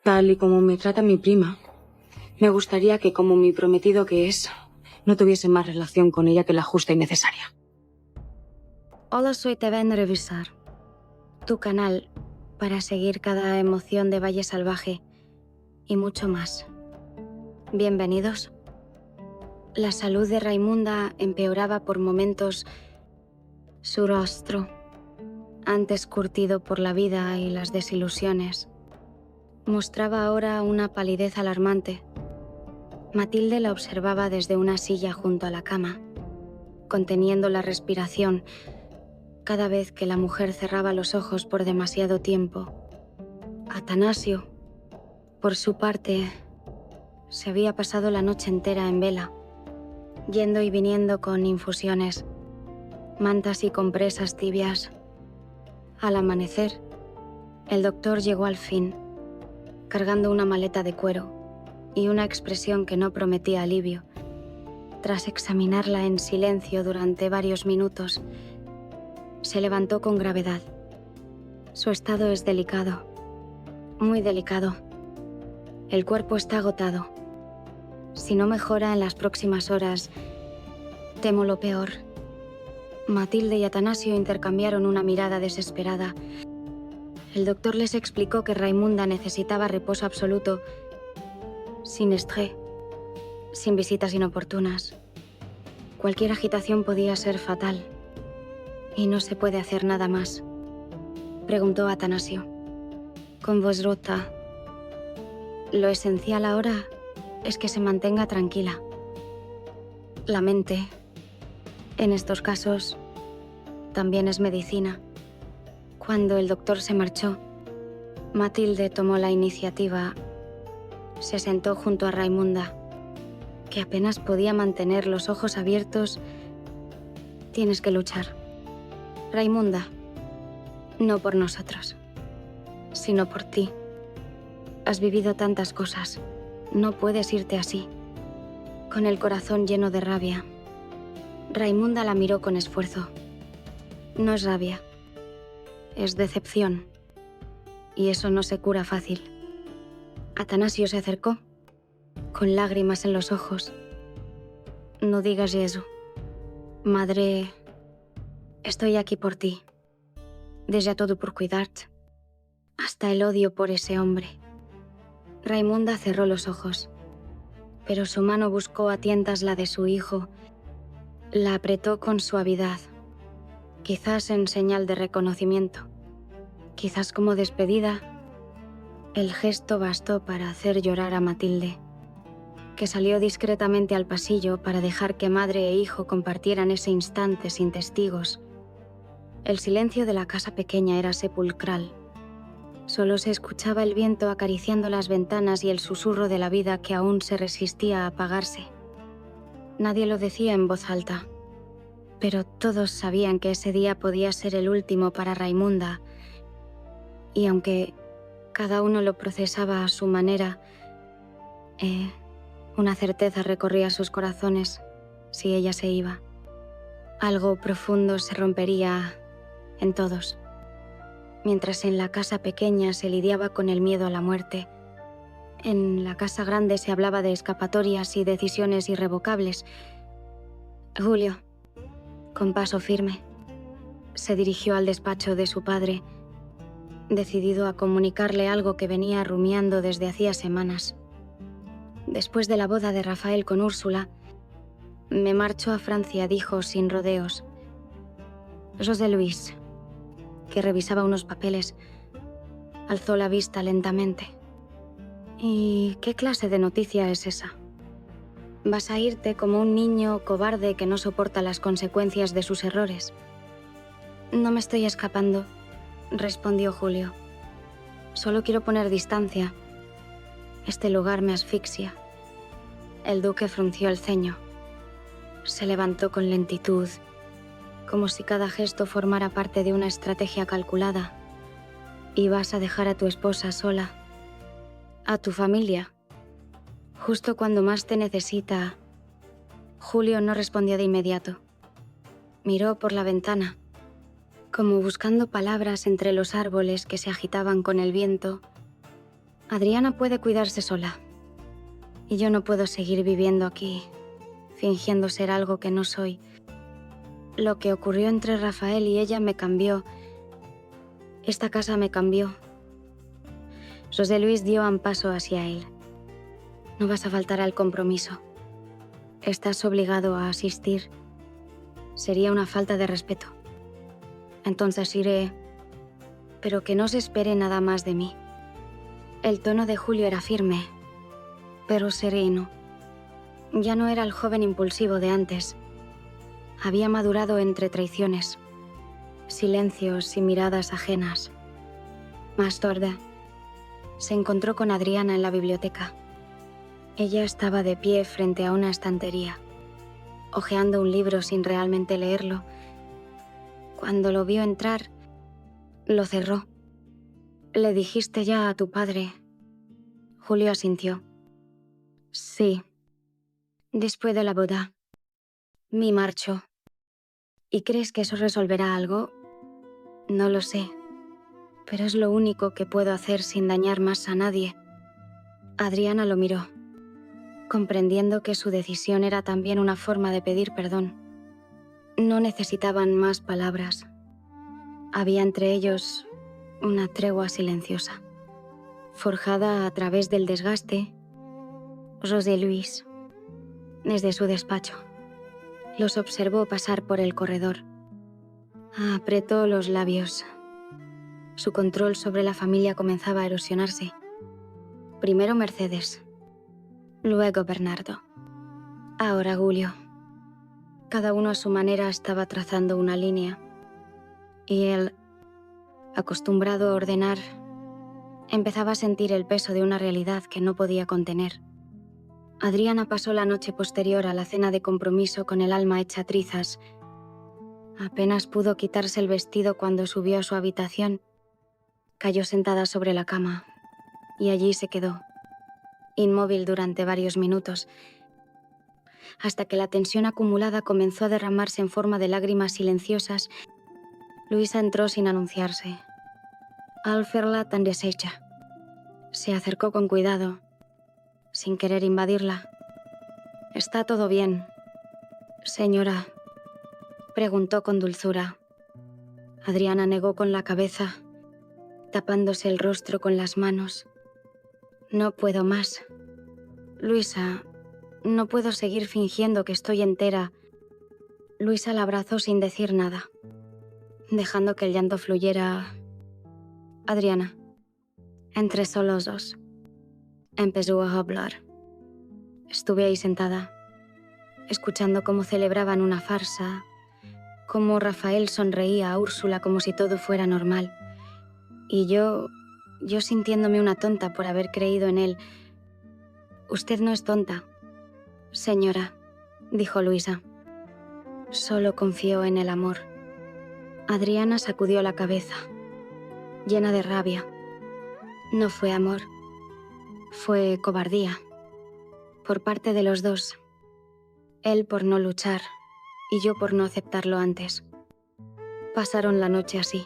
Tal y como me trata mi prima, me gustaría que, como mi prometido que es, no tuviese más relación con ella que la justa y necesaria. Hola, soy TVN Revisar, tu canal para seguir cada emoción de Valle Salvaje y mucho más. Bienvenidos. La salud de Raimunda empeoraba por momentos. Su rostro, antes curtido por la vida y las desilusiones, mostraba ahora una palidez alarmante. Matilde la observaba desde una silla junto a la cama, conteniendo la respiración cada vez que la mujer cerraba los ojos por demasiado tiempo. Atanasio, por su parte, se había pasado la noche entera en vela, yendo y viniendo con infusiones, mantas y compresas tibias. Al amanecer, el doctor llegó al fin, cargando una maleta de cuero y una expresión que no prometía alivio. Tras examinarla en silencio durante varios minutos, se levantó con gravedad. Su estado es delicado, muy delicado. El cuerpo está agotado. Si no mejora en las próximas horas, temo lo peor. Matilde y Atanasio intercambiaron una mirada desesperada. El doctor les explicó que Raimunda necesitaba reposo absoluto, sin estrés, sin visitas inoportunas. Cualquier agitación podía ser fatal. ¿Y no se puede hacer nada más?, preguntó Atanasio, con voz rota. Lo esencial ahora es que se mantenga tranquila. La mente, en estos casos, también es medicina. Cuando el doctor se marchó, Matilde tomó la iniciativa. Se sentó junto a Raimunda, que apenas podía mantener los ojos abiertos. Tienes que luchar, Raimunda, no por nosotros, sino por ti. Has vivido tantas cosas. No puedes irte así, con el corazón lleno de rabia. Raimunda la miró con esfuerzo. No es rabia, es decepción. Y eso no se cura fácil. Atanasio se acercó, con lágrimas en los ojos. No digas eso. Madre, estoy aquí por ti. Desde todo por cuidarte. Hasta el odio por ese hombre. Raimunda cerró los ojos, pero su mano buscó a tientas la de su hijo. La apretó con suavidad, quizás en señal de reconocimiento, quizás como despedida. El gesto bastó para hacer llorar a Matilde, que salió discretamente al pasillo para dejar que madre e hijo compartieran ese instante sin testigos. El silencio de la casa pequeña era sepulcral. Solo se escuchaba el viento acariciando las ventanas y el susurro de la vida que aún se resistía a apagarse. Nadie lo decía en voz alta, pero todos sabían que ese día podía ser el último para Raimunda, y aunque cada uno lo procesaba a su manera, una certeza recorría sus corazones. Si ella se iba, algo profundo se rompería en todos. Mientras en la casa pequeña se lidiaba con el miedo a la muerte, en la casa grande se hablaba de escapatorias y decisiones irrevocables. Julio, con paso firme, se dirigió al despacho de su padre, decidido a comunicarle algo que venía rumiando desde hacía semanas. Después de la boda de Rafael con Úrsula, me marcho a Francia, dijo sin rodeos. José Luis, que revisaba unos papeles, alzó la vista lentamente. ¿Y qué clase de noticia es esa? Vas a irte como un niño cobarde que no soporta las consecuencias de sus errores. No me estoy escapando, respondió Julio. Solo quiero poner distancia. Este lugar me asfixia. El duque frunció el ceño. Se levantó con lentitud, como si cada gesto formara parte de una estrategia calculada. Y vas a dejar a tu esposa sola, a tu familia, justo cuando más te necesita. Julio no respondió de inmediato. Miró por la ventana, como buscando palabras entre los árboles que se agitaban con el viento. Adriana puede cuidarse sola. Y yo no puedo seguir viviendo aquí, fingiendo ser algo que no soy. Lo que ocurrió entre Rafael y ella me cambió. Esta casa me cambió. José Luis dio un paso hacia él. No vas a faltar al compromiso. Estás obligado a asistir. Sería una falta de respeto. Entonces iré, pero que no se espere nada más de mí. El tono de Julio era firme, pero sereno. Ya no era el joven impulsivo de antes. Había madurado entre traiciones, silencios y miradas ajenas. Más tarde, se encontró con Adriana en la biblioteca. Ella estaba de pie frente a una estantería, hojeando un libro sin realmente leerlo. Cuando lo vio entrar, lo cerró. ¿Le dijiste ya a tu padre? Julio asintió. Sí. Después de la boda, me marchó. ¿Y crees que eso resolverá algo? No lo sé. Pero es lo único que puedo hacer sin dañar más a nadie. Adriana lo miró, comprendiendo que su decisión era también una forma de pedir perdón. No necesitaban más palabras. Había entre ellos una tregua silenciosa, forjada a través del desgaste. José Luis, desde su despacho, los observó pasar por el corredor. Apretó los labios. Su control sobre la familia comenzaba a erosionarse. Primero Mercedes, luego Bernardo, ahora Julio. Cada uno a su manera estaba trazando una línea, y él, acostumbrado a ordenar, empezaba a sentir el peso de una realidad que no podía contener. Adriana pasó la noche posterior a la cena de compromiso con el alma hecha trizas. Apenas pudo quitarse el vestido cuando subió a su habitación. Cayó sentada sobre la cama, y allí se quedó, inmóvil durante varios minutos, hasta que la tensión acumulada comenzó a derramarse en forma de lágrimas silenciosas. Luisa entró sin anunciarse. Al verla tan deshecha, se acercó con cuidado, sin querer invadirla. «¿Está todo bien, señora?», preguntó con dulzura. Adriana negó con la cabeza, tapándose el rostro con las manos. «No puedo más. Luisa, no puedo seguir fingiendo que estoy entera». Luisa la abrazó sin decir nada, dejando que el llanto fluyera. Adriana, entre solos dos, empezó a hablar. Estuve ahí sentada, escuchando cómo celebraban una farsa, cómo Rafael sonreía a Úrsula como si todo fuera normal. Y yo sintiéndome una tonta por haber creído en él. «Usted no es tonta, señora», dijo Luisa. «Solo confío en el amor». Adriana sacudió la cabeza, llena de rabia. No fue amor, fue cobardía, por parte de los dos. Él por no luchar y yo por no aceptarlo antes. Pasaron la noche así,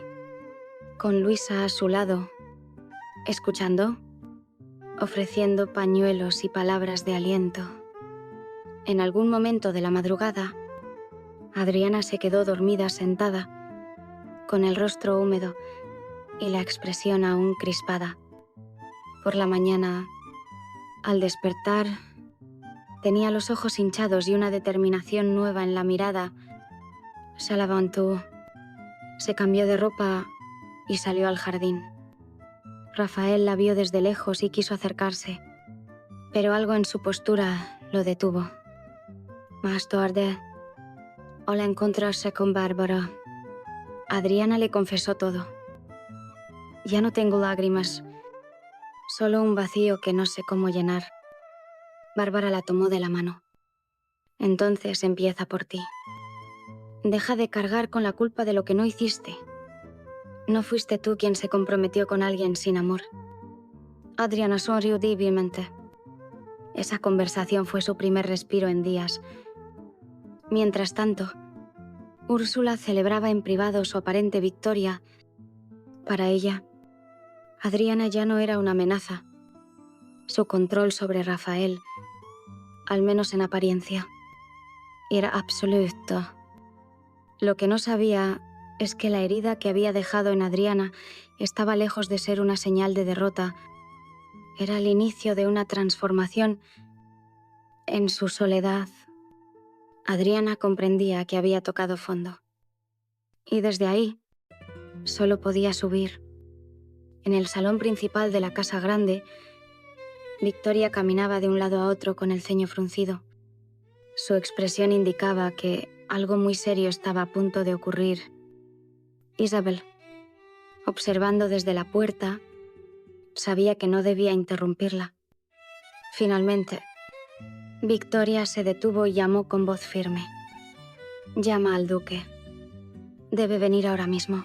con Luisa a su lado, escuchando, ofreciendo pañuelos y palabras de aliento. En algún momento de la madrugada, Adriana se quedó dormida sentada, con el rostro húmedo y la expresión aún crispada. Por la mañana, al despertar, tenía los ojos hinchados y una determinación nueva en la mirada. Se levantó, se cambió de ropa y salió al jardín. Rafael la vio desde lejos y quiso acercarse, pero algo en su postura lo detuvo. Más tarde, al encontrarse con Bárbara, Adriana le confesó todo. «Ya no tengo lágrimas, solo un vacío que no sé cómo llenar». Bárbara la tomó de la mano. «Entonces empieza por ti. Deja de cargar con la culpa de lo que no hiciste. No fuiste tú quien se comprometió con alguien sin amor». Adriana sonrió débilmente. Esa conversación fue su primer respiro en días. Mientras tanto, Úrsula celebraba en privado su aparente victoria. Para ella, Adriana ya no era una amenaza, su control sobre Rafael, al menos en apariencia, era absoluto. Lo que no sabía es que la herida que había dejado en Adriana estaba lejos de ser una señal de derrota. Era el inicio de una transformación. En su soledad, Adriana comprendía que había tocado fondo. Y desde ahí, solo podía subir. En el salón principal de la casa grande, Victoria caminaba de un lado a otro con el ceño fruncido. Su expresión indicaba que algo muy serio estaba a punto de ocurrir. Isabel, observando desde la puerta, sabía que no debía interrumpirla. Finalmente, Victoria se detuvo y llamó con voz firme. «Llama al duque. Debe venir ahora mismo.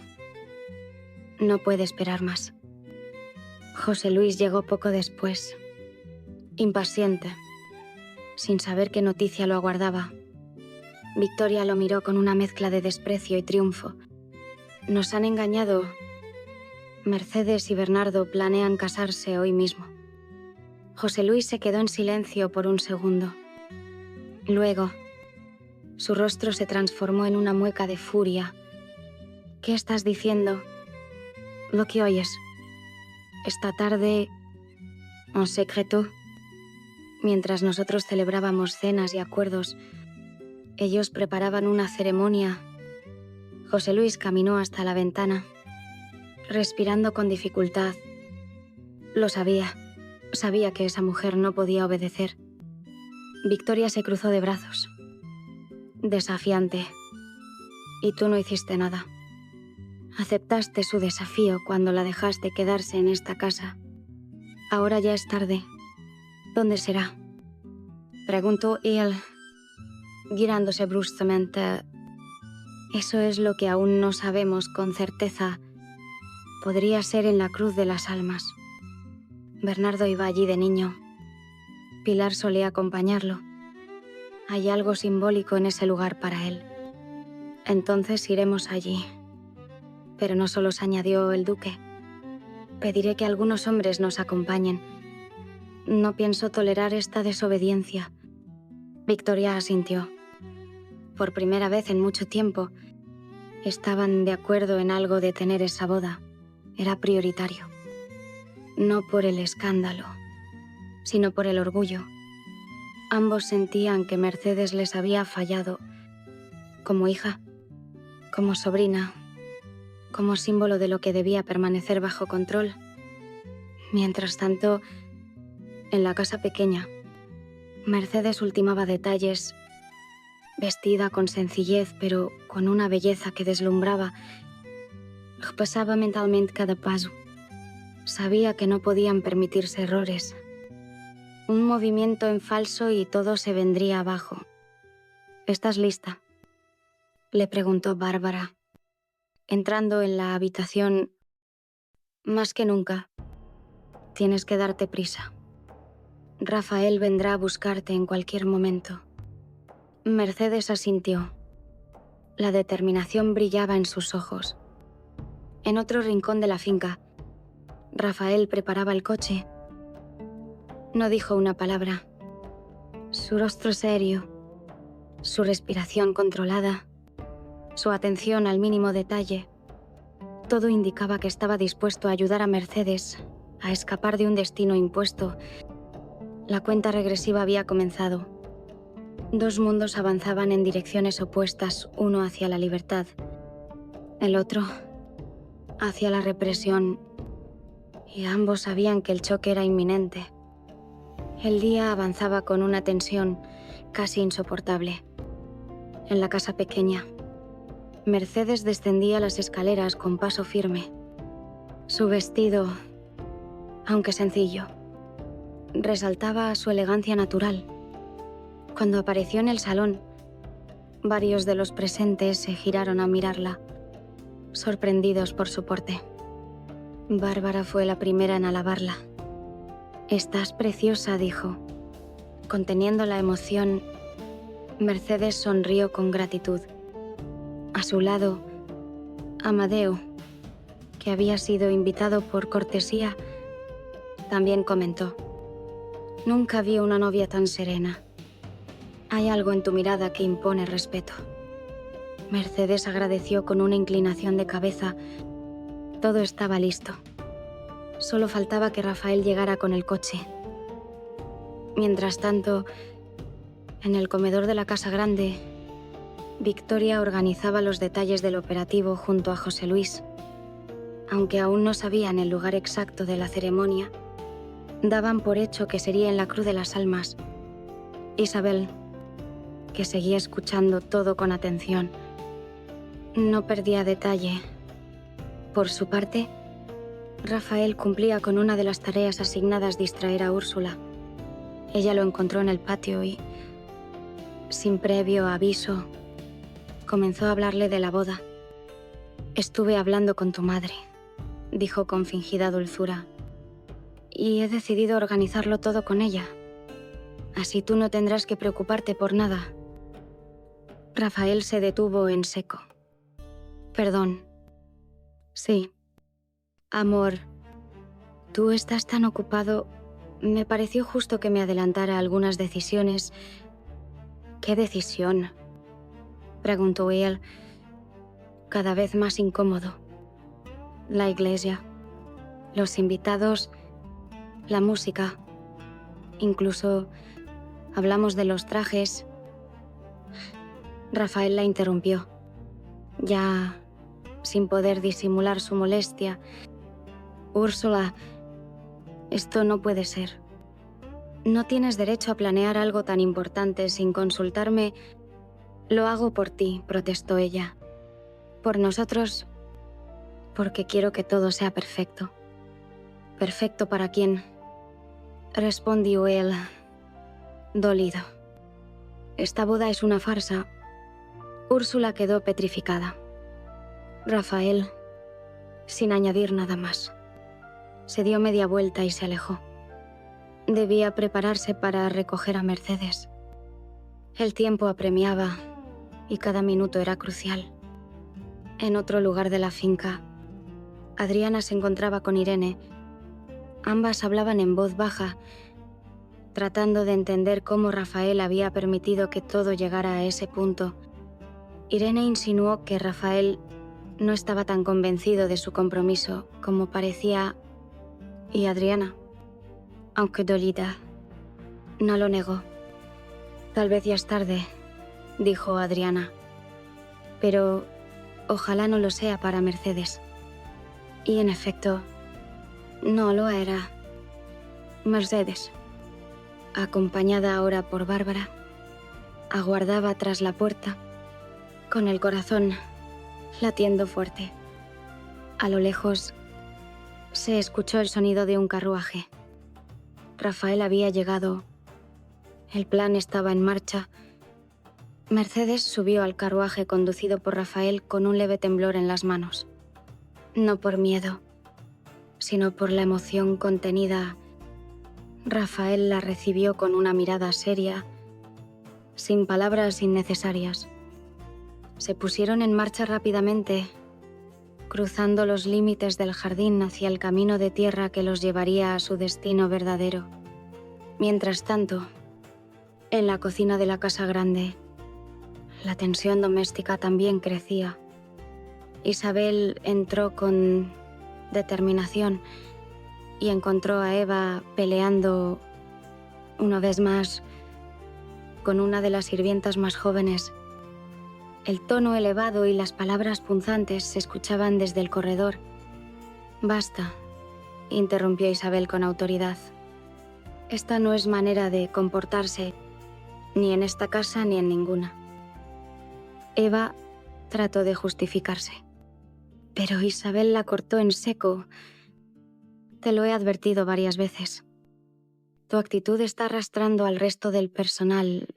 No puede esperar más». José Luis llegó poco después, impaciente, sin saber qué noticia lo aguardaba. Victoria lo miró con una mezcla de desprecio y triunfo. «Nos han engañado. Mercedes y Bernardo planean casarse hoy mismo». José Luis se quedó en silencio por un segundo. Luego, su rostro se transformó en una mueca de furia. «¿Qué estás diciendo?» «Lo que oyes. Esta tarde, en secreto, mientras nosotros celebrábamos cenas y acuerdos, ellos preparaban una ceremonia». José Luis caminó hasta la ventana, respirando con dificultad. Lo sabía. Sabía que esa mujer no podía obedecer. Victoria se cruzó de brazos, desafiante. «Y tú no hiciste nada. Aceptaste su desafío cuando la dejaste quedarse en esta casa. Ahora ya es tarde. ¿Dónde será?», preguntó él, girándose bruscamente. «Eso es lo que aún no sabemos con certeza. Podría ser en la Cruz de las Almas. Bernardo iba allí de niño. Pilar solía acompañarlo. Hay algo simbólico en ese lugar para él. Entonces iremos allí». Pero no solo se añadió el duque. «Pediré que algunos hombres nos acompañen. No pienso tolerar esta desobediencia». Victoria asintió. Por primera vez en mucho tiempo, estaban de acuerdo en algo de tener esa boda. Era prioritario. No por el escándalo, sino por el orgullo. Ambos sentían que Mercedes les había fallado como hija, como sobrina, como símbolo de lo que debía permanecer bajo control. Mientras tanto, en la casa pequeña, Mercedes ultimaba detalles, vestida con sencillez, pero con una belleza que deslumbraba. Repasaba mentalmente cada paso. Sabía que no podían permitirse errores. Un movimiento en falso y todo se vendría abajo. «¿Estás lista?», le preguntó Bárbara, entrando en la habitación. «Más que nunca. Tienes que darte prisa. Rafael vendrá a buscarte en cualquier momento». Mercedes asintió. La determinación brillaba en sus ojos. En otro rincón de la finca, Rafael preparaba el coche. No dijo una palabra. Su rostro serio, su respiración controlada, su atención al mínimo detalle, todo indicaba que estaba dispuesto a ayudar a Mercedes a escapar de un destino impuesto. La cuenta regresiva había comenzado. Dos mundos avanzaban en direcciones opuestas, uno hacia la libertad, el otro hacia la represión, y ambos sabían que el choque era inminente. El día avanzaba con una tensión casi insoportable. En la casa pequeña, Mercedes descendía las escaleras con paso firme. Su vestido, aunque sencillo, resaltaba su elegancia natural. Cuando apareció en el salón, varios de los presentes se giraron a mirarla, sorprendidos por su porte. Bárbara fue la primera en alabarla. «Estás preciosa», dijo. Conteniendo la emoción, Mercedes sonrió con gratitud. A su lado, Amadeo, que había sido invitado por cortesía, también comentó. Nunca vi una novia tan serena. Hay algo en tu mirada que impone respeto. Mercedes agradeció con una inclinación de cabeza. Todo estaba listo. Solo faltaba que Rafael llegara con el coche. Mientras tanto, en el comedor de la casa grande, Victoria organizaba los detalles del operativo junto a José Luis. Aunque aún no sabían el lugar exacto de la ceremonia, daban por hecho que sería en la Cruz de las Almas. Isabel, que seguía escuchando todo con atención, no perdía detalle. Por su parte, Rafael cumplía con una de las tareas asignadas: distraer a Úrsula. Ella lo encontró en el patio y, sin previo aviso, comenzó a hablarle de la boda. «Estuve hablando con tu madre», dijo con fingida dulzura, «y he decidido organizarlo todo con ella. Así tú no tendrás que preocuparte por nada». Rafael se detuvo en seco. «Perdón. Sí. Amor, tú estás tan ocupado. Me pareció justo que me adelantara algunas decisiones». «¿Qué decisión?», preguntó él, cada vez más incómodo. «La iglesia, los invitados, la música. Incluso hablamos de los trajes». Rafael la interrumpió, ya sin poder disimular su molestia. «Úrsula, esto no puede ser. No tienes derecho a planear algo tan importante sin consultarme». «Lo hago por ti», protestó ella. «Por nosotros, porque quiero que todo sea perfecto». «¿Perfecto para quién?», respondió él, dolido. «Esta boda es una farsa». Úrsula quedó petrificada. Rafael, sin añadir nada más, se dio media vuelta y se alejó. Debía prepararse para recoger a Mercedes. El tiempo apremiaba y cada minuto era crucial. En otro lugar de la finca, Adriana se encontraba con Irene. Ambas hablaban en voz baja, tratando de entender cómo Rafael había permitido que todo llegara a ese punto. Irene insinuó que Rafael no estaba tan convencido de su compromiso como parecía, y Adriana, aunque dolida, no lo negó. «Tal vez ya es tarde», dijo Adriana, «pero ojalá no lo sea para Mercedes». Y en efecto, no lo era. Mercedes, acompañada ahora por Bárbara, aguardaba tras la puerta, con el corazón latiendo fuerte. A lo lejos se escuchó el sonido de un carruaje. Rafael había llegado. El plan estaba en marcha. Mercedes subió al carruaje conducido por Rafael con un leve temblor en las manos. No por miedo, sino por la emoción contenida. Rafael la recibió con una mirada seria, sin palabras innecesarias. Se pusieron en marcha rápidamente, cruzando los límites del jardín hacia el camino de tierra que los llevaría a su destino verdadero. Mientras tanto, en la cocina de la casa grande, la tensión doméstica también crecía. Isabel entró con determinación y encontró a Eva peleando, una vez más, con una de las sirvientas más jóvenes. El tono elevado y las palabras punzantes se escuchaban desde el corredor. «Basta», interrumpió Isabel con autoridad. «Esta no es manera de comportarse, ni en esta casa ni en ninguna». Eva trató de justificarse, pero Isabel la cortó en seco. «Te lo he advertido varias veces. Tu actitud está arrastrando al resto del personal.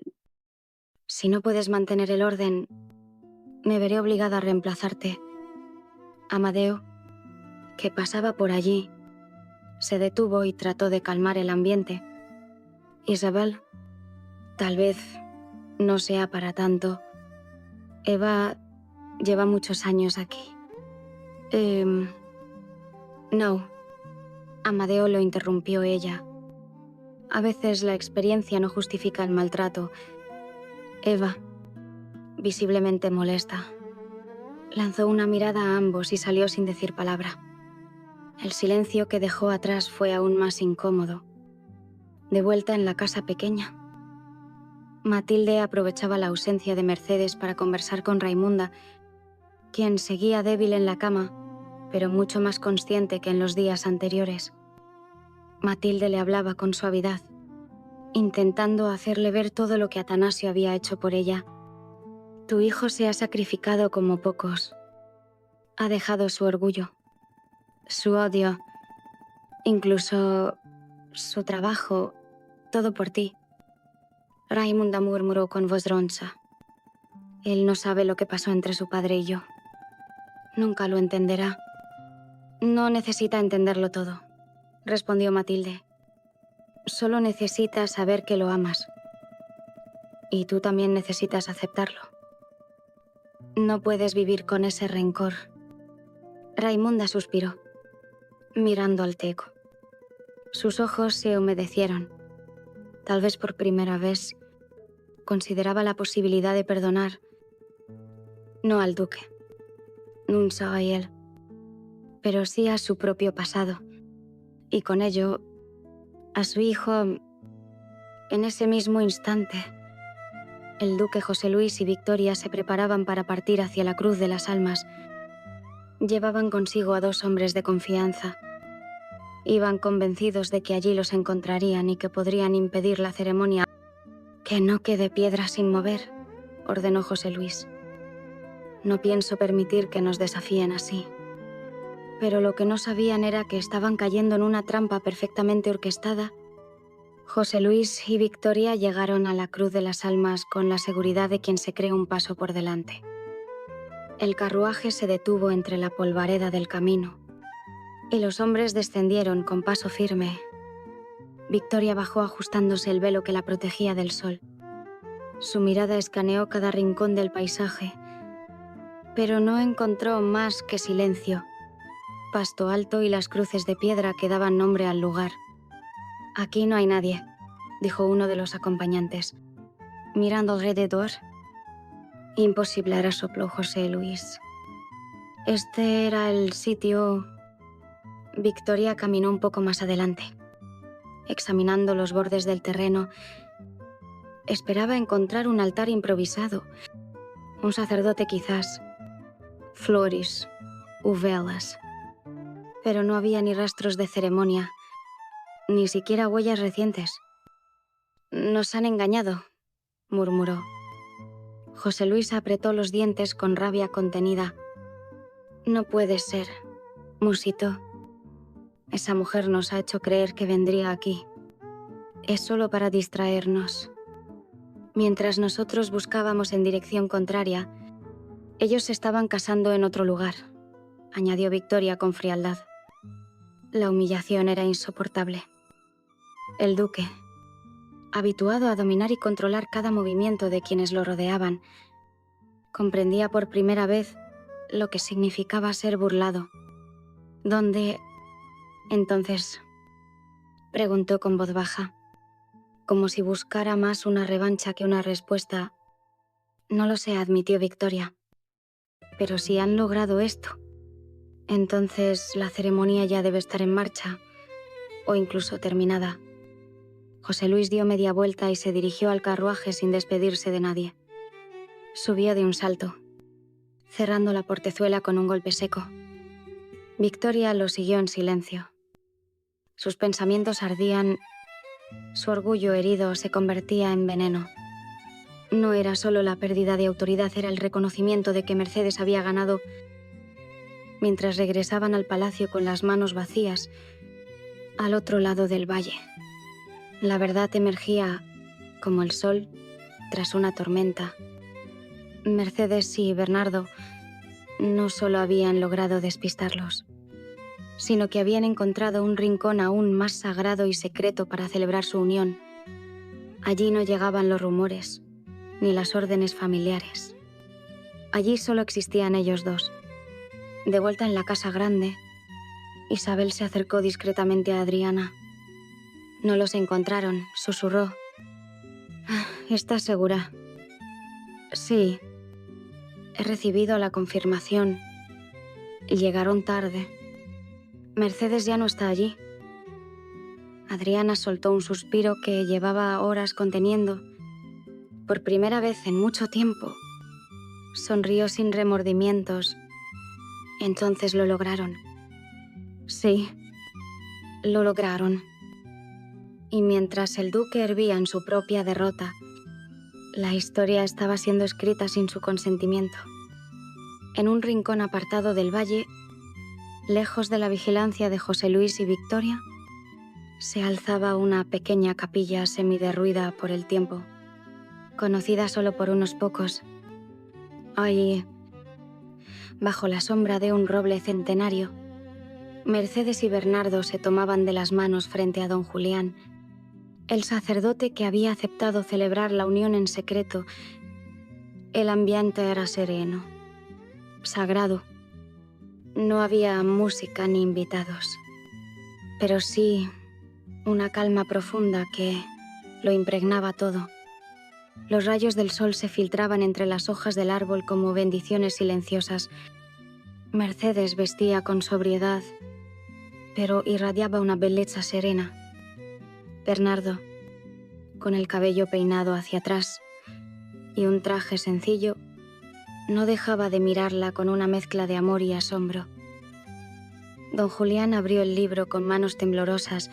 Si no puedes mantener el orden, me veré obligada a reemplazarte». Amadeo, que pasaba por allí, se detuvo y trató de calmar el ambiente. «Isabel, tal vez no sea para tanto. Eva lleva muchos años aquí». No. Amadeo lo interrumpió ella. A veces la experiencia no justifica el maltrato. Eva, visiblemente molesta, lanzó una mirada a ambos y salió sin decir palabra. El silencio que dejó atrás fue aún más incómodo. De vuelta en la casa pequeña, Matilde aprovechaba la ausencia de Mercedes para conversar con Raimunda, quien seguía débil en la cama, pero mucho más consciente que en los días anteriores. Matilde le hablaba con suavidad, intentando hacerle ver todo lo que Atanasio había hecho por ella. Tu hijo se ha sacrificado como pocos. Ha dejado su orgullo, su odio, incluso su trabajo, todo por ti. Raimunda murmuró con voz roncha. Él no sabe lo que pasó entre su padre y yo. Nunca lo entenderá. No necesita entenderlo todo, respondió Matilde. Solo necesita saber que lo amas. Y tú también necesitas aceptarlo. No puedes vivir con ese rencor. Raimunda suspiró, mirando al teco. Sus ojos se humedecieron. Tal vez por primera vez consideraba la posibilidad de perdonar, no al duque, Nunca a él, pero sí a su propio pasado, y con ello a su hijo. En ese mismo instante, el duque José Luis y Victoria se preparaban para partir hacia la Cruz de las Almas. Llevaban consigo a 2 hombres de confianza. Iban convencidos de que allí los encontrarían y que podrían impedir la ceremonia. Que no quede piedra sin mover, ordenó José Luis. No pienso permitir que nos desafíen así. Pero lo que no sabían era que estaban cayendo en una trampa perfectamente orquestada. José Luis y Victoria llegaron a la Cruz de las Almas con la seguridad de quien se cree un paso por delante. El carruaje se detuvo entre la polvareda del camino y los hombres descendieron con paso firme. Victoria bajó ajustándose el velo que la protegía del sol. Su mirada escaneó cada rincón del paisaje, pero no encontró más que silencio, pasto alto y las cruces de piedra que daban nombre al lugar. Aquí no hay nadie, dijo uno de los acompañantes. Mirando alrededor. Imposible, resopló José Luis. Este era el sitio. Victoria caminó un poco más adelante, examinando los bordes del terreno. Esperaba encontrar un altar improvisado, un sacerdote quizás, flores u velas. Pero no había ni rastros de ceremonia, ni siquiera huellas recientes. Nos han engañado, murmuró. José Luis apretó los dientes con rabia contenida. No puede ser, musitó. Esa mujer nos ha hecho creer que vendría aquí. Es solo para distraernos. Mientras nosotros buscábamos en dirección contraria, ellos se estaban casando en otro lugar, añadió Victoria con frialdad. La humillación era insoportable. El duque, habituado a dominar y controlar cada movimiento de quienes lo rodeaban, comprendía por primera vez lo que significaba ser burlado. ¿Dónde? Entonces, preguntó con voz baja, como si buscara más una revancha que una respuesta. No lo sé, admitió Victoria. Pero si han logrado esto, entonces la ceremonia ya debe estar en marcha, o incluso terminada. José Luis dio media vuelta y se dirigió al carruaje sin despedirse de nadie. Subió de un salto, cerrando la portezuela con un golpe seco. Victoria lo siguió en silencio. Sus pensamientos ardían, su orgullo herido se convertía en veneno. No era solo la pérdida de autoridad, era el reconocimiento de que Mercedes había ganado. Mientras regresaban al palacio con las manos vacías, al otro lado del valle, la verdad emergía como el sol tras una tormenta. Mercedes y Bernardo no solo habían logrado despistarlos, sino que habían encontrado un rincón aún más sagrado y secreto para celebrar su unión. Allí no llegaban los rumores, ni las órdenes familiares. Allí solo existían ellos dos. De vuelta en la casa grande, Isabel se acercó discretamente a Adriana. No los encontraron, susurró. ¿Estás segura? Sí. He recibido la confirmación. Llegaron tarde. Mercedes ya no está allí. Adriana soltó un suspiro que llevaba horas conteniendo. Por primera vez en mucho tiempo. Sonrió sin remordimientos. Entonces lo lograron. Sí, lo lograron. Y mientras el duque hervía en su propia derrota, la historia estaba siendo escrita sin su consentimiento. En un rincón apartado del valle, lejos de la vigilancia de José Luis y Victoria, se alzaba una pequeña capilla semiderruida por el tiempo, conocida solo por unos pocos. Ahí, bajo la sombra de un roble centenario, Mercedes y Bernardo se tomaban de las manos frente a don Julián, el sacerdote que había aceptado celebrar la unión en secreto. El ambiente era sereno, sagrado. No había música ni invitados, pero sí una calma profunda que lo impregnaba todo. Los rayos del sol se filtraban entre las hojas del árbol como bendiciones silenciosas. Mercedes vestía con sobriedad, pero irradiaba una belleza serena. Bernardo, con el cabello peinado hacia atrás y un traje sencillo, no dejaba de mirarla con una mezcla de amor y asombro. Don Julián abrió el libro con manos temblorosas.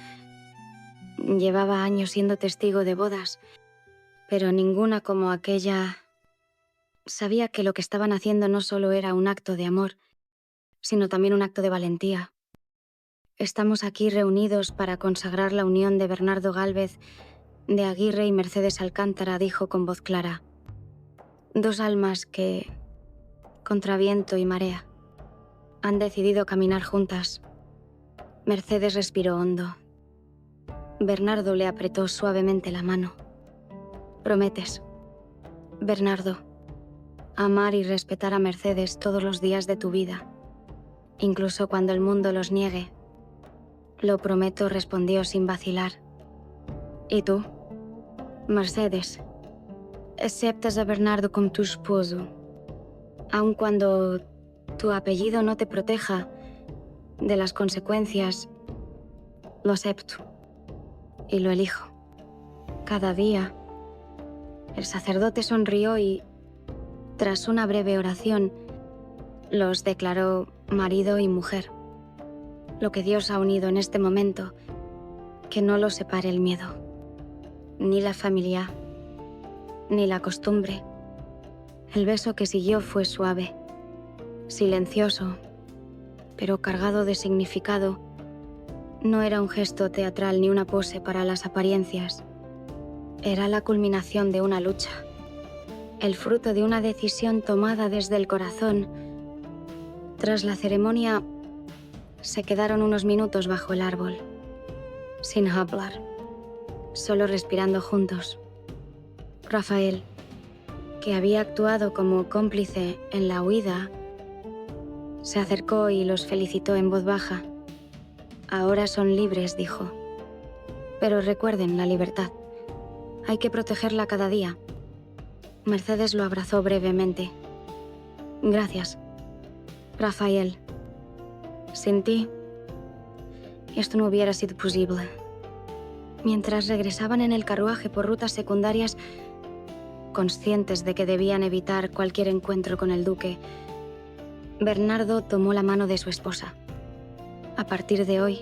Llevaba años siendo testigo de bodas, pero ninguna como aquella. Sabía que lo que estaban haciendo no solo era un acto de amor, sino también un acto de valentía. Estamos aquí reunidos para consagrar la unión de Bernardo Gálvez de Aguirre y Mercedes Alcántara, dijo con voz clara. Dos almas que, contra viento y marea, han decidido caminar juntas. Mercedes respiró hondo. Bernardo le apretó suavemente la mano. ¿Prometes, Bernardo, amar y respetar a Mercedes todos los días de tu vida, incluso cuando el mundo los niegue? Lo prometo, respondió sin vacilar. ¿Y tú, Mercedes? ¿Aceptas a Bernardo como tu esposo, aun cuando tu apellido no te proteja de las consecuencias? Lo acepto y lo elijo. Cada día. El sacerdote sonrió y, tras una breve oración, los declaró marido y mujer. Lo que Dios ha unido en este momento, que no lo separe el miedo, ni la familia, ni la costumbre. El beso que siguió fue suave, silencioso, pero cargado de significado. No era un gesto teatral ni una pose para las apariencias. Era la culminación de una lucha, el fruto de una decisión tomada desde el corazón. Tras la ceremonia, se quedaron unos minutos bajo el árbol, sin hablar, solo respirando juntos. Rafael, que había actuado como cómplice en la huida, se acercó y los felicitó en voz baja. Ahora son libres, dijo. Pero recuerden la libertad. Hay que protegerla cada día. Mercedes lo abrazó brevemente. Gracias, Rafael. Sin ti, esto no hubiera sido posible. Mientras regresaban en el carruaje por rutas secundarias, conscientes de que debían evitar cualquier encuentro con el duque, Bernardo tomó la mano de su esposa. A partir de hoy,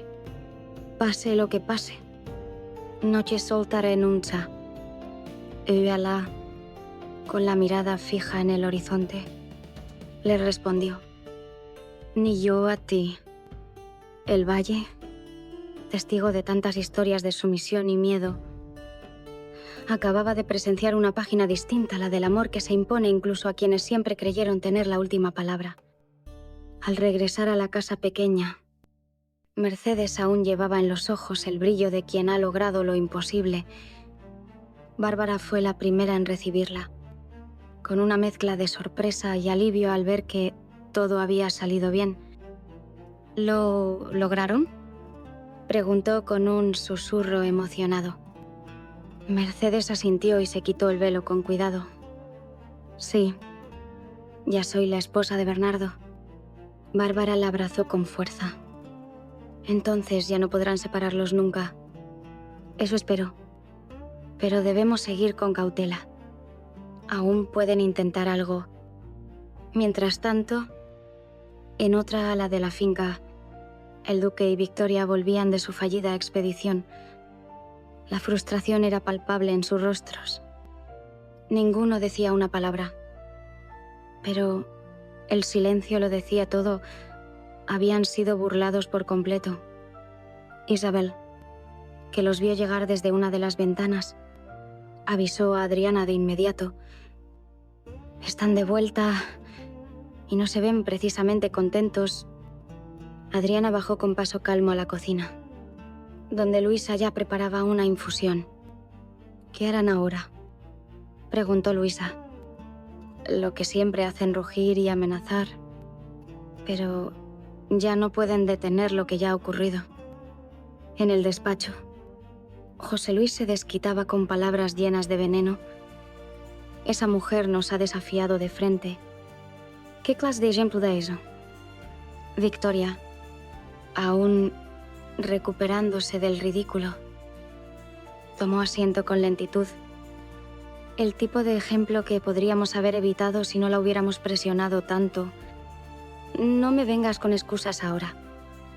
pase lo que pase, no ci soltaré nunca. Ella, con la mirada fija en el horizonte, le respondió. Ni yo a ti. El valle, testigo de tantas historias de sumisión y miedo, acababa de presenciar una página distinta, la del amor que se impone incluso a quienes siempre creyeron tener la última palabra. Al regresar a la casa pequeña, Mercedes aún llevaba en los ojos el brillo de quien ha logrado lo imposible. Bárbara fue la primera en recibirla, con una mezcla de sorpresa y alivio al ver que todo había salido bien. ¿Lo lograron? Preguntó con un susurro emocionado. Mercedes asintió y se quitó el velo con cuidado. Sí, ya soy la esposa de Bernardo. Bárbara la abrazó con fuerza. Entonces ya no podrán separarlos nunca. Eso espero. Pero debemos seguir con cautela. Aún pueden intentar algo. Mientras tanto, en otra ala de la finca, el duque y Victoria volvían de su fallida expedición. La frustración era palpable en sus rostros. Ninguno decía una palabra. Pero el silencio lo decía todo. Habían sido burlados por completo. Isabel, que los vio llegar desde una de las ventanas, avisó a Adriana de inmediato. Están de vuelta y no se ven precisamente contentos. Adriana bajó con paso calmo a la cocina, donde Luisa ya preparaba una infusión. ¿Qué harán ahora?, preguntó Luisa. Lo que siempre hacen, rugir y amenazar. Pero ya no pueden detener lo que ya ha ocurrido. En el despacho, José Luis se desquitaba con palabras llenas de veneno. Esa mujer nos ha desafiado de frente. ¿Qué clase de ejemplo da eso? Victoria, aún recuperándose del ridículo, tomó asiento con lentitud. El tipo de ejemplo que podríamos haber evitado si no la hubiéramos presionado tanto. No me vengas con excusas ahora.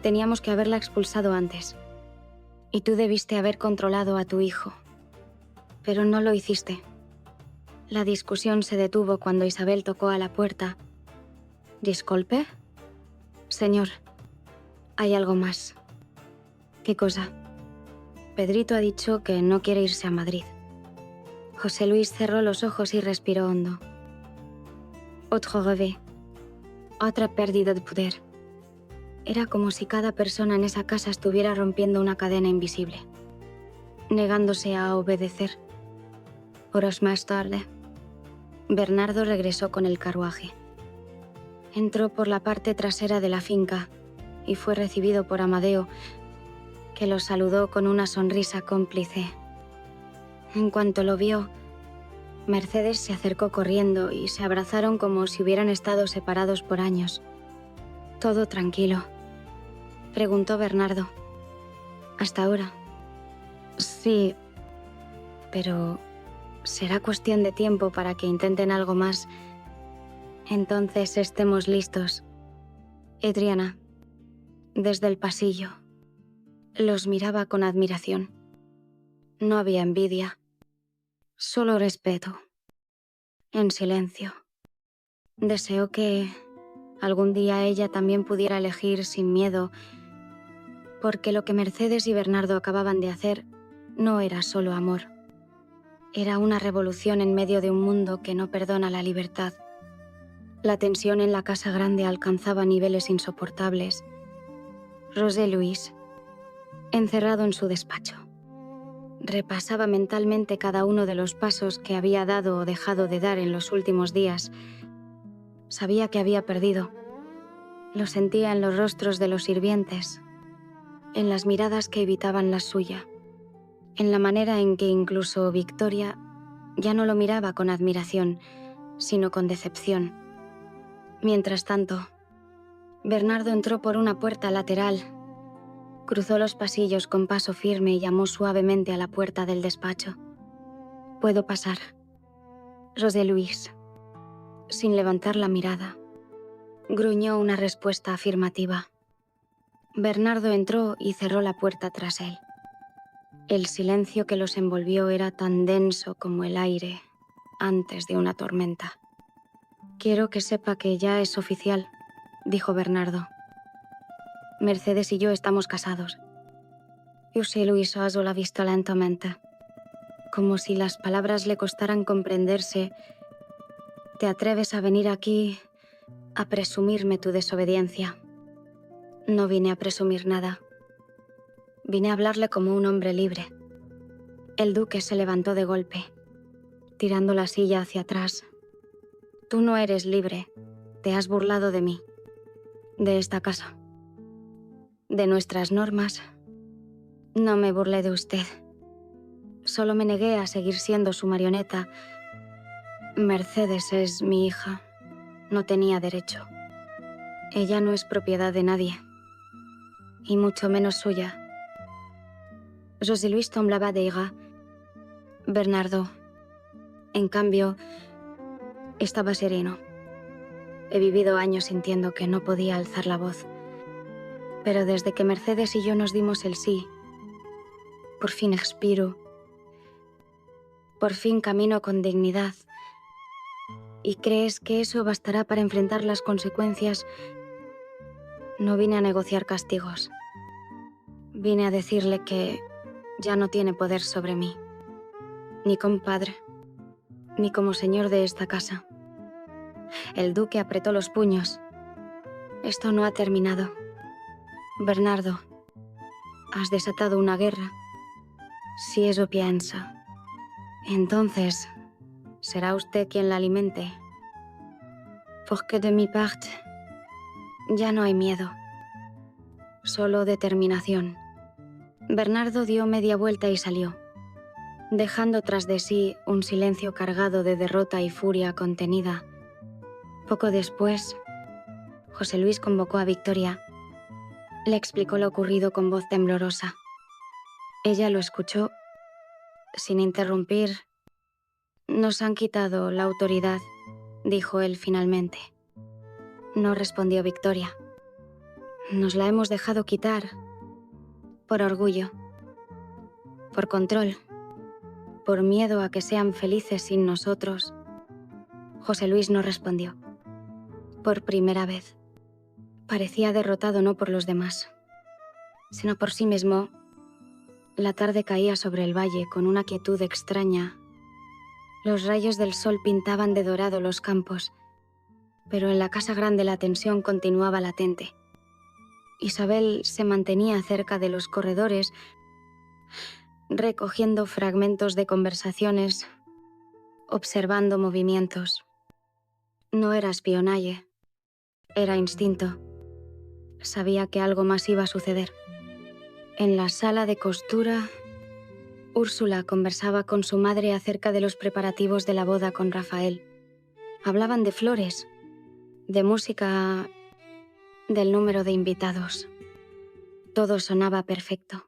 Teníamos que haberla expulsado antes. Y tú debiste haber controlado a tu hijo. Pero no lo hiciste. La discusión se detuvo cuando Isabel tocó a la puerta. ¿Disculpe? Señor, hay algo más. ¿Qué cosa? Pedrito ha dicho que no quiere irse a Madrid. José Luis cerró los ojos y respiró hondo. Otro revés. Otra pérdida de poder. Era como si cada persona en esa casa estuviera rompiendo una cadena invisible, negándose a obedecer. Horas más tarde, Bernardo regresó con el carruaje. Entró por la parte trasera de la finca y fue recibido por Amadeo, que lo saludó con una sonrisa cómplice. En cuanto lo vio, Mercedes se acercó corriendo y se abrazaron como si hubieran estado separados por años. ¿Todo tranquilo?, preguntó Bernardo. Hasta ahora. Sí, pero será cuestión de tiempo para que intenten algo más. Entonces estemos listos. Adriana, desde el pasillo, los miraba con admiración. No había envidia, solo respeto. En silencio. Deseó que algún día ella también pudiera elegir sin miedo, porque lo que Mercedes y Bernardo acababan de hacer no era solo amor. Era una revolución en medio de un mundo que no perdona la libertad. La tensión en la casa grande alcanzaba niveles insoportables. José Luis, encerrado en su despacho, repasaba mentalmente cada uno de los pasos que había dado o dejado de dar en los últimos días. Sabía que había perdido. Lo sentía en los rostros de los sirvientes, en las miradas que evitaban la suya, en la manera en que incluso Victoria ya no lo miraba con admiración, sino con decepción. Mientras tanto, Bernardo entró por una puerta lateral, cruzó los pasillos con paso firme y llamó suavemente a la puerta del despacho. «¿Puedo pasar?» José Luis, sin levantar la mirada, gruñó una respuesta afirmativa. Bernardo entró y cerró la puerta tras él. El silencio que los envolvió era tan denso como el aire antes de una tormenta. «Quiero que sepa que ya es oficial», dijo Bernardo. «Mercedes y yo estamos casados». José Luis alzó la vista lentamente, como si las palabras le costaran comprenderse. «¿Te atreves a venir aquí a presumirme tu desobediencia?» «No vine a presumir nada. Vine a hablarle como un hombre libre». El duque se levantó de golpe, tirando la silla hacia atrás. «Tú no eres libre. Te has burlado de mí, de esta casa, de nuestras normas No me burlé de usted. Solo me negué a seguir siendo su marioneta. Mercedes es mi hija. No tenía derecho. Ella no es propiedad de nadie. Y mucho menos suya. José Luis temblaba de ira. Bernardo, en cambio, estaba sereno. He vivido años sintiendo que no podía alzar la voz. Pero desde que Mercedes y yo nos dimos el sí, por fin expiro. Por fin camino con dignidad. ¿Y crees que eso bastará para enfrentar las consecuencias? No vine a negociar castigos. Vine a decirle que ya no tiene poder sobre mí. Ni como padre, ni como señor de esta casa. El duque apretó los puños. Esto no ha terminado. Bernardo, has desatado una guerra. Si eso piensa, entonces será usted quien la alimente. Porque de mi parte ya no hay miedo, solo determinación. Bernardo dio media vuelta y salió, dejando tras de sí un silencio cargado de derrota y furia contenida. Poco después, José Luis convocó a Victoria. Le explicó lo ocurrido con voz temblorosa. Ella lo escuchó sin interrumpir. Nos han quitado la autoridad, dijo él finalmente. No respondió Victoria. Nos la hemos dejado quitar. Por orgullo. Por control. Por miedo a que sean felices sin nosotros. José Luis no respondió. Por primera vez. Parecía derrotado no por los demás, sino por sí mismo. La tarde caía sobre el valle con una quietud extraña. Los rayos del sol pintaban de dorado los campos, pero en la casa grande la tensión continuaba latente. Isabel se mantenía cerca de los corredores, recogiendo fragmentos de conversaciones, observando movimientos. No era espionaje, era instinto. Sabía que algo más iba a suceder. En la sala de costura, Úrsula conversaba con su madre acerca de los preparativos de la boda con Rafael. Hablaban de flores, de música, del número de invitados. Todo sonaba perfecto,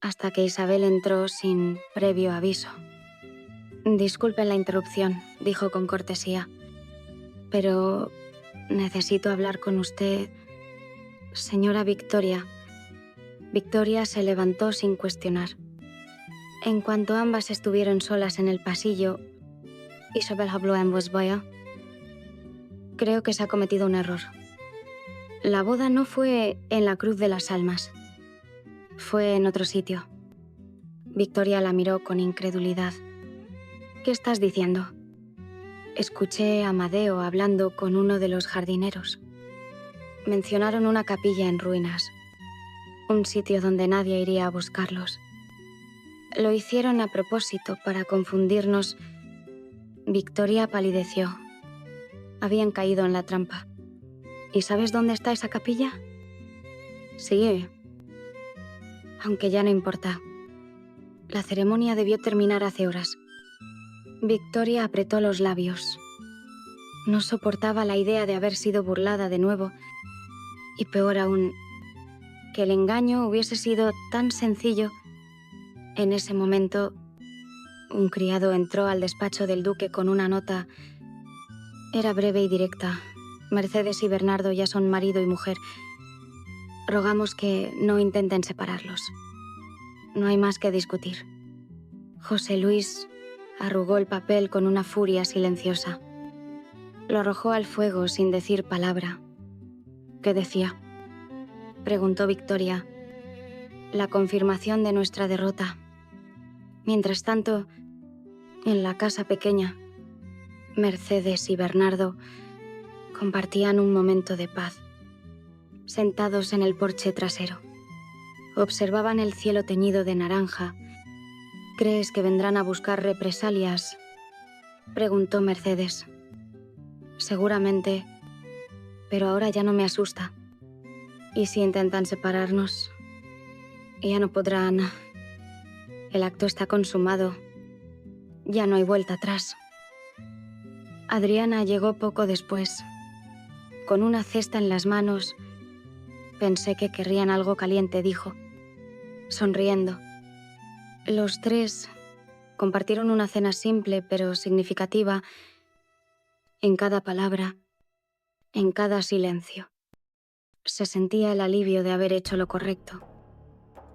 hasta que Isabel entró sin previo aviso. Disculpen la interrupción, dijo con cortesía, pero necesito hablar con usted, señora Victoria. Victoria se levantó sin cuestionar. En cuanto ambas estuvieron solas en el pasillo, Isabel habló en voz baja. Creo que se ha cometido un error. La boda no fue en la Cruz de las Almas. Fue en otro sitio. Victoria la miró con incredulidad. ¿Qué estás diciendo? Escuché a Amadeo hablando con uno de los jardineros. Mencionaron una capilla en ruinas. Un sitio donde nadie iría a buscarlos. Lo hicieron a propósito para confundirnos. Victoria palideció. Habían caído en la trampa. ¿Y sabes dónde está esa capilla? Sí. Aunque ya no importa. La ceremonia debió terminar hace horas. Victoria apretó los labios. No soportaba la idea de haber sido burlada de nuevo. Y peor aún, que el engaño hubiese sido tan sencillo. En ese momento, un criado entró al despacho del duque con una nota. Era breve y directa. Mercedes y Bernardo ya son marido y mujer. Rogamos que no intenten separarlos. No hay más que discutir. José Luis arrugó el papel con una furia silenciosa. Lo arrojó al fuego sin decir palabra. ¿Qué decía? Preguntó Victoria. La confirmación de nuestra derrota. Mientras tanto, en la casa pequeña, Mercedes y Bernardo compartían un momento de paz, sentados en el porche trasero. Observaban el cielo teñido de naranja. ¿Crees que vendrán a buscar represalias?, preguntó Mercedes. Seguramente, pero ahora ya no me asusta. ¿Y si intentan separarnos? Ya no podrá, Ana. El acto está consumado. Ya no hay vuelta atrás. Adriana llegó poco después. Con una cesta en las manos, pensé que querrían algo caliente, dijo, sonriendo. Los tres compartieron una cena simple pero significativa en cada palabra, en cada silencio. Se sentía el alivio de haber hecho lo correcto.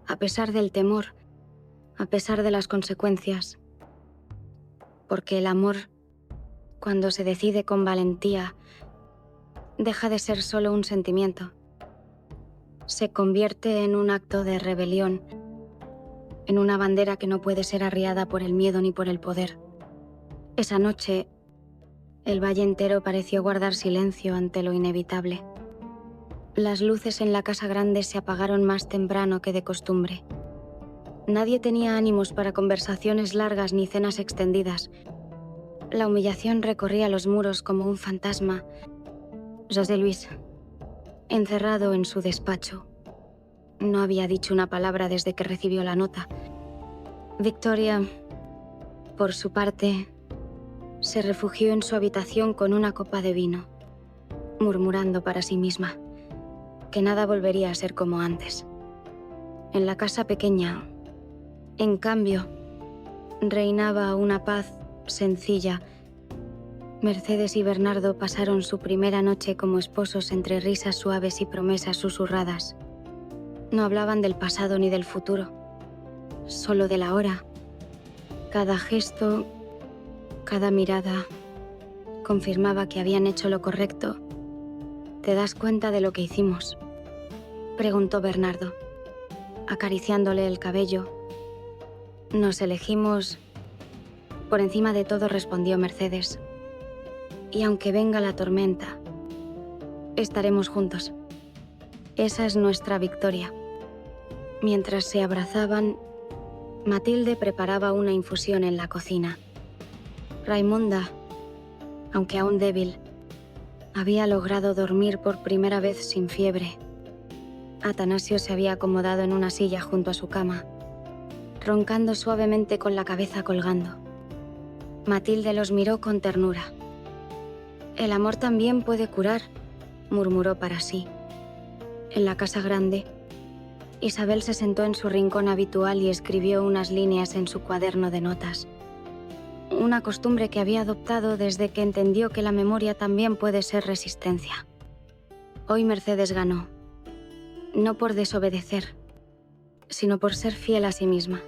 A pesar del temor, a pesar de las consecuencias. Porque el amor, cuando se decide con valentía, deja de ser solo un sentimiento. Se convierte en un acto de rebelión, en una bandera que no puede ser arriada por el miedo ni por el poder. Esa noche, el valle entero pareció guardar silencio ante lo inevitable. Las luces en la casa grande se apagaron más temprano que de costumbre. Nadie tenía ánimos para conversaciones largas ni cenas extendidas. La humillación recorría los muros como un fantasma. José Luis, encerrado en su despacho, no había dicho una palabra desde que recibió la nota. Victoria, por su parte, se refugió en su habitación con una copa de vino, murmurando para sí misma que nada volvería a ser como antes. En la casa pequeña, en cambio, reinaba una paz sencilla. Mercedes y Bernardo pasaron su primera noche como esposos entre risas suaves y promesas susurradas. No hablaban del pasado ni del futuro, solo de la hora. Cada gesto, cada mirada, confirmaba que habían hecho lo correcto. ¿Te das cuenta de lo que hicimos?, preguntó Bernardo, acariciándole el cabello. Nos elegimos. Por encima de todo, respondió Mercedes. Y aunque venga la tormenta, estaremos juntos. Esa es nuestra victoria. Mientras se abrazaban, Matilde preparaba una infusión en la cocina. Raimunda, aunque aún débil, había logrado dormir por primera vez sin fiebre. Atanasio se había acomodado en una silla junto a su cama, roncando suavemente con la cabeza colgando. Matilde los miró con ternura. El amor también puede curar, murmuró para sí. En la casa grande, Isabel se sentó en su rincón habitual y escribió unas líneas en su cuaderno de notas. Una costumbre que había adoptado desde que entendió que la memoria también puede ser resistencia. Hoy Mercedes ganó, no por desobedecer, sino por ser fiel a sí misma.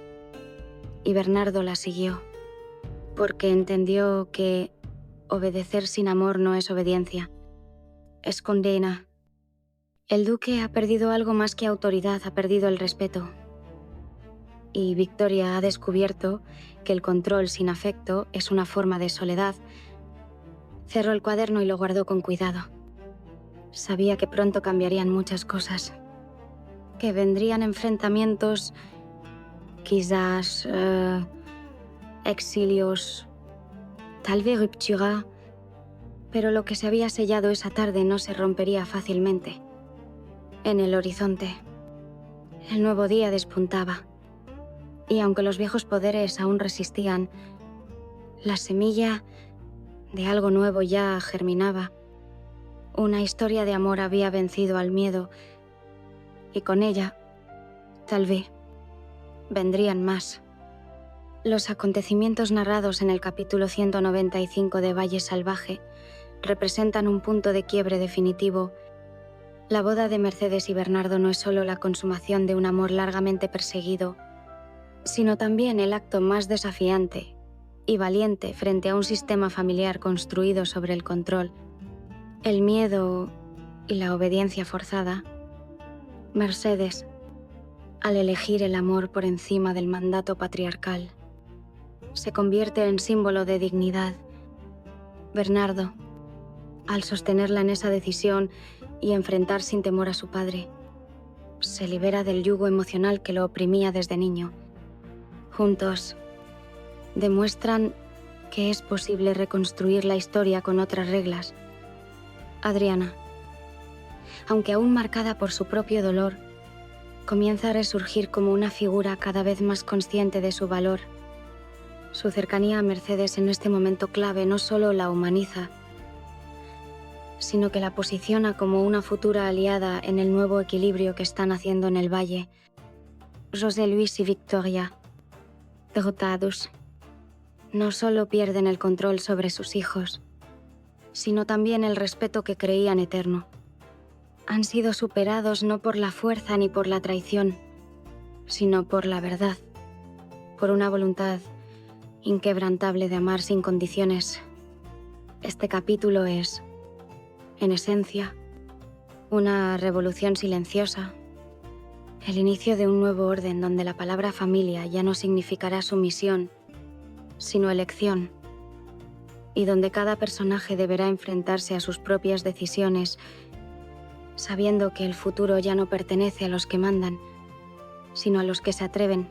Y Bernardo la siguió, porque entendió que obedecer sin amor no es obediencia, es condena. El duque ha perdido algo más que autoridad, ha perdido el respeto. Y Victoria ha descubierto que el control sin afecto es una forma de soledad. Cerró el cuaderno y lo guardó con cuidado. Sabía que pronto cambiarían muchas cosas, que vendrían enfrentamientos, quizás exilios, tal vez ruptura, pero lo que se había sellado esa tarde no se rompería fácilmente. En el horizonte, el nuevo día despuntaba. Y aunque los viejos poderes aún resistían, la semilla de algo nuevo ya germinaba. Una historia de amor había vencido al miedo, y con ella, tal vez, vendrían más. Los acontecimientos narrados en el capítulo 195 de Valle Salvaje representan un punto de quiebre definitivo. La boda de Mercedes y Bernardo no es solo la consumación de un amor largamente perseguido, sino también el acto más desafiante y valiente frente a un sistema familiar construido sobre el control, el miedo y la obediencia forzada. Mercedes, al elegir el amor por encima del mandato patriarcal, se convierte en símbolo de dignidad. Bernardo, al sostenerla en esa decisión y enfrentar sin temor a su padre, se libera del yugo emocional que lo oprimía desde niño. Juntos, demuestran que es posible reconstruir la historia con otras reglas. Adriana, aunque aún marcada por su propio dolor, comienza a resurgir como una figura cada vez más consciente de su valor. Su cercanía a Mercedes en este momento clave no solo la humaniza, sino que la posiciona como una futura aliada en el nuevo equilibrio que están haciendo en el valle. José Luis y Victoria, derrotados, no solo pierden el control sobre sus hijos, sino también el respeto que creían eterno. Han sido superados no por la fuerza ni por la traición, sino por la verdad, por una voluntad inquebrantable de amar sin condiciones. Este capítulo es, en esencia, una revolución silenciosa, el inicio de un nuevo orden donde la palabra familia ya no significará sumisión, sino elección, y donde cada personaje deberá enfrentarse a sus propias decisiones, sabiendo que el futuro ya no pertenece a los que mandan, sino a los que se atreven